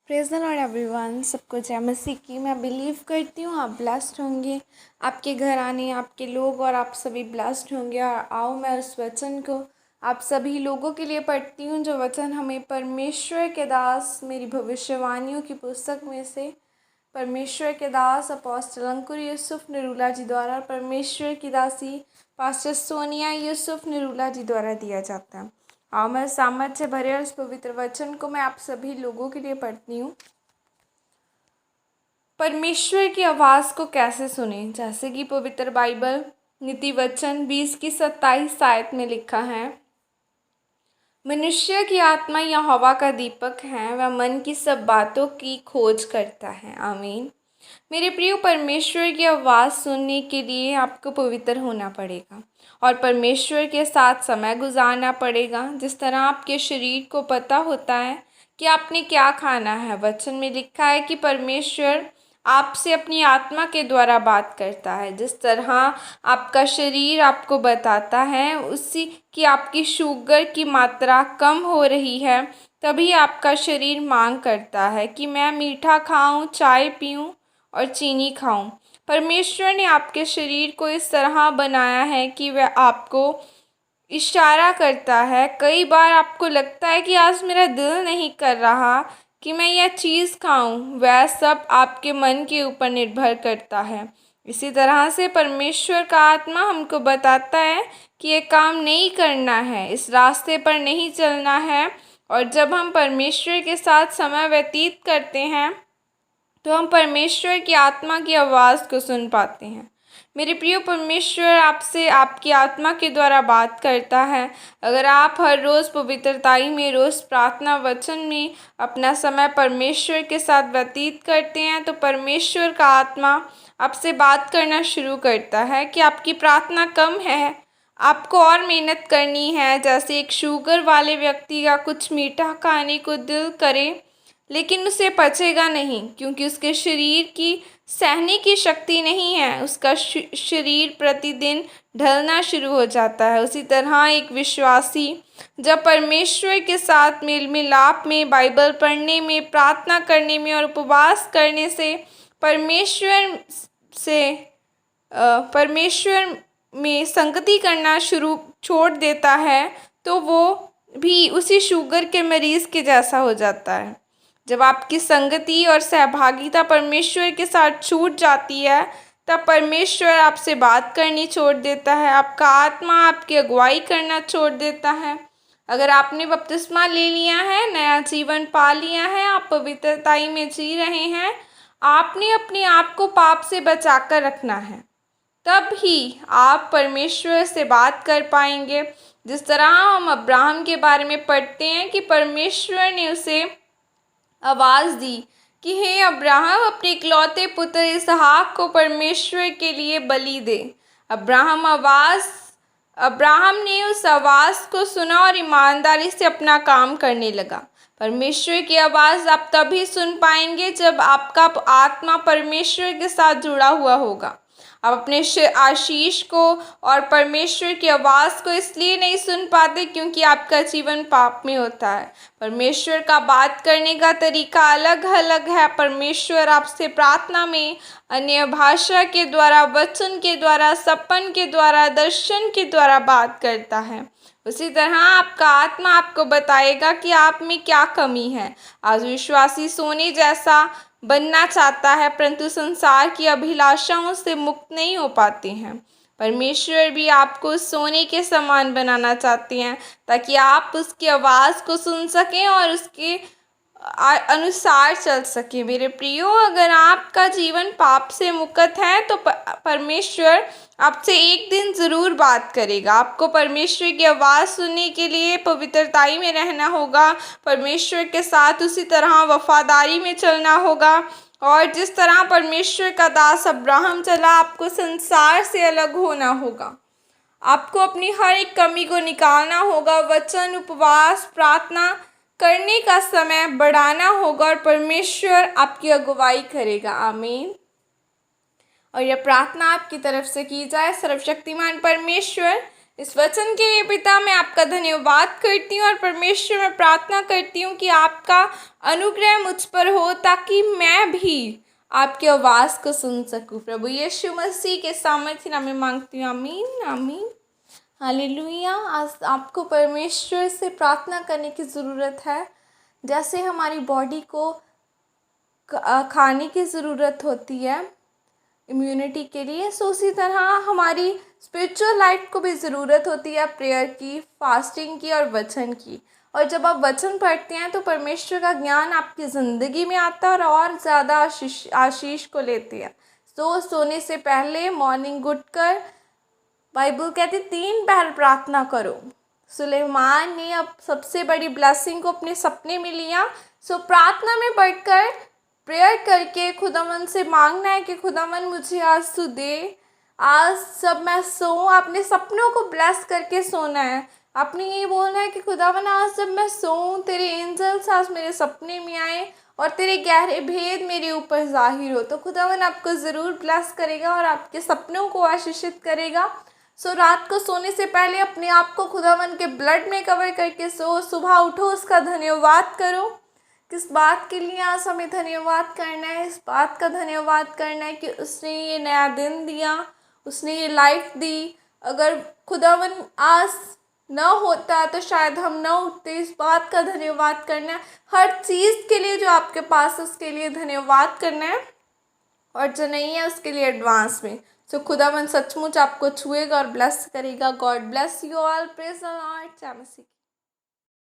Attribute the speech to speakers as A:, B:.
A: Praise the Lord everyone. सबको जय मसीह की। मैं बिलीव करती हूँ आप ब्लेस्ड होंगे। आपके घर आने आपके लोग और आप सभी ब्लेस्ड होंगे। और आओ मैं उस वचन को आप सभी लोगों के लिए पढ़ती हूँ, जो वचन हमें परमेश्वर के दास मेरी भविष्यवाणियों की पुस्तक में से परमेश्वर के दास अपोस्टल अंकुर यूसुफ निरूला जी द्वारा परमेश्वर की दासी पास्टर सोनिया यूसुफ निरूला जी द्वारा दिया जाता है। आओ मैं सामर्थ्य भरे और इस पवित्र वचन को मैं आप सभी लोगों के लिए पढ़ती हूँ। परमेश्वर की आवाज़ को कैसे सुने, जैसे कि पवित्र बाइबल नीति वचन 20 की 27 आयत में लिखा है, मनुष्य की आत्मा यहोवा का दीपक है, वह मन की सब बातों की खोज करता है। आमीन। मेरे प्रिय, परमेश्वर की आवाज़ सुनने के लिए आपको पवित्र होना पड़ेगा और परमेश्वर के साथ समय गुजारना पड़ेगा। जिस तरह आपके शरीर को पता होता है कि आपने क्या खाना है, वचन में लिखा है कि परमेश्वर आपसे अपनी आत्मा के द्वारा बात करता है। जिस तरह आपका शरीर आपको बताता है उसी कि आपकी शुगर की मात्रा कम हो रही है, तभी आपका शरीर मांग करता है कि मैं मीठा खाऊं, चाय पीऊं और चीनी खाऊं। परमेश्वर ने आपके शरीर को इस तरह बनाया है कि वह आपको इशारा करता है। कई बार आपको लगता है कि आज मेरा दिल नहीं कर रहा कि मैं यह चीज़ खाऊं। वह सब आपके मन के ऊपर निर्भर करता है। इसी तरह से परमेश्वर का आत्मा हमको बताता है कि ये काम नहीं करना है, इस रास्ते पर नहीं चलना है। और जब हम परमेश्वर के साथ समय व्यतीत करते हैं तो हम परमेश्वर की आत्मा की आवाज़ को सुन पाते हैं। मेरे प्रिय, परमेश्वर आपसे आपकी आत्मा के द्वारा बात करता है। अगर आप हर रोज़ पवित्रताई में, रोज़ प्रार्थना वचन में अपना समय परमेश्वर के साथ व्यतीत करते हैं तो परमेश्वर का आत्मा आपसे बात करना शुरू करता है कि आपकी प्रार्थना कम है, आपको और मेहनत करनी है। जैसे एक शुगर वाले व्यक्ति का कुछ मीठा खाने को दिल करे लेकिन उसे पचेगा नहीं, क्योंकि उसके शरीर की सहने की शक्ति नहीं है। उसका शरीर प्रतिदिन ढलना शुरू हो जाता है। उसी तरह एक विश्वासी जब परमेश्वर के साथ मेल मिलाप में, बाइबल पढ़ने में, प्रार्थना करने में और उपवास करने से परमेश्वर में संगति करना छोड़ देता है तो वो भी उसी शुगर के मरीज़ के जैसा हो जाता है। जब आपकी संगति और सहभागिता परमेश्वर के साथ छूट जाती है तब परमेश्वर आपसे बात करनी छोड़ देता है, आपका आत्मा आपकी अगुवाई करना छोड़ देता है। अगर आपने बपतिस्मा ले लिया है, नया जीवन पा लिया है, आप पवित्रताई में जी रहे हैं, आपने अपने आप को पाप से बचा कर रखना है, तब ही आप परमेश्वर से बात कर पाएंगे। जिस तरह हम अब्राहम के बारे में पढ़ते हैं कि परमेश्वर ने उसे आवाज़ दी कि हे अब्राहम, अपने इकलौते पुत्र इसहाक को परमेश्वर के लिए बलि दे। अब्राहम ने उस आवाज़ को सुना और ईमानदारी से अपना काम करने लगा। परमेश्वर की आवाज़ आप तभी सुन पाएंगे जब आपका आत्मा परमेश्वर के साथ जुड़ा हुआ होगा। आप अपने आशीष को और परमेश्वर की आवाज़ को इसलिए नहीं सुन पाते क्योंकि आपका जीवन पाप में होता है। परमेश्वर का बात करने का तरीका अलग अलग है। परमेश्वर आपसे प्रार्थना में, अन्य भाषा के द्वारा, वचन के द्वारा, सपन के द्वारा, दर्शन के द्वारा बात करता है। उसी तरह आपका आत्मा आपको बताएगा कि आप में क्या कमी है। आज विश्वासी सोने जैसा बनना चाहता है परंतु संसार की अभिलाषाओं से मुक्त नहीं हो पाते हैं। परमेश्वर भी आपको सोने के समान बनाना चाहते हैं ताकि आप उसकी आवाज़ को सुन सकें और उसके अनुसार चल सके। मेरे प्रियो, अगर आपका जीवन पाप से मुक्त है तो परमेश्वर आपसे एक दिन ज़रूर बात करेगा। आपको परमेश्वर की आवाज़ सुनने के लिए पवित्रताई में रहना होगा, परमेश्वर के साथ उसी तरह वफादारी में चलना होगा। और जिस तरह परमेश्वर का दास अब्राहम चला, आपको संसार से अलग होना होगा। आपको अपनी हर एक कमी को निकालना होगा, वचन, उपवास, प्रार्थना करने का समय बढ़ाना होगा और परमेश्वर आपकी अगुवाई करेगा। आमीन। और यह प्रार्थना आपकी तरफ से की जाए। सर्वशक्तिमान परमेश्वर, इस वचन के लिए पिता मैं आपका धन्यवाद करती हूँ और परमेश्वर मैं प्रार्थना करती हूँ कि आपका अनुग्रह मुझ पर हो ताकि मैं भी आपकी आवाज़ को सुन सकूँ। प्रभु यीशु मसीह के सामर्थ्य नाम में मांगती हूँ, आमीन आमीन हालेलुया। आज आपको परमेश्वर से प्रार्थना करने की ज़रूरत है। जैसे हमारी बॉडी को खाने की ज़रूरत होती है इम्यूनिटी के लिए, सो उसी तरह हमारी स्पिरिचुअल लाइफ को भी ज़रूरत होती है प्रेयर की, फास्टिंग की और वचन की। और जब आप वचन पढ़ते हैं तो परमेश्वर का ज्ञान आपकी ज़िंदगी में आता है और ज़्यादा आशीष को लेते हैं। तो सोने से पहले मॉर्निंग उठकर बाइबल कहती 3 पहर प्रार्थना करो। सुलेमान ने अब सबसे बड़ी ब्लेसिंग को अपने सपने में लिया। सो प्रार्थना में बढ़कर प्रेयर करके खुदावन से मांगना है कि खुदावन मुझे आज तू दे। आज जब मैं सोऊं अपने सपनों को ब्लेस करके सोना है। आपने ये बोलना है कि खुदावन आज जब मैं सोऊं तेरे एंजल्स आज मेरे सपने में आए और तेरे गहरे भेद मेरे ऊपर जाहिर हो। तो खुदावन आपको ज़रूर ब्लेस करेगा और आपके सपनों को आशीषित करेगा। सो रात को सोने से पहले अपने आप को खुदावन के ब्लड में कवर करके सो। सुबह उठो, उसका धन्यवाद करो। किस बात के लिए आज हमें धन्यवाद करना है? इस बात का धन्यवाद करना है कि उसने ये नया दिन दिया, उसने ये लाइफ दी। अगर खुदावन आज न होता तो शायद हम न उठते। इस बात का धन्यवाद करना है। हर चीज़ के लिए जो आपके पास उसके लिए धन्यवाद करना है और जो नहीं है उसके लिए एडवांस में। सो खुदावन सचमुच आपको छुएगा और ब्लेस करेगा। God bless you all. Praise the Lord. जय मसीह।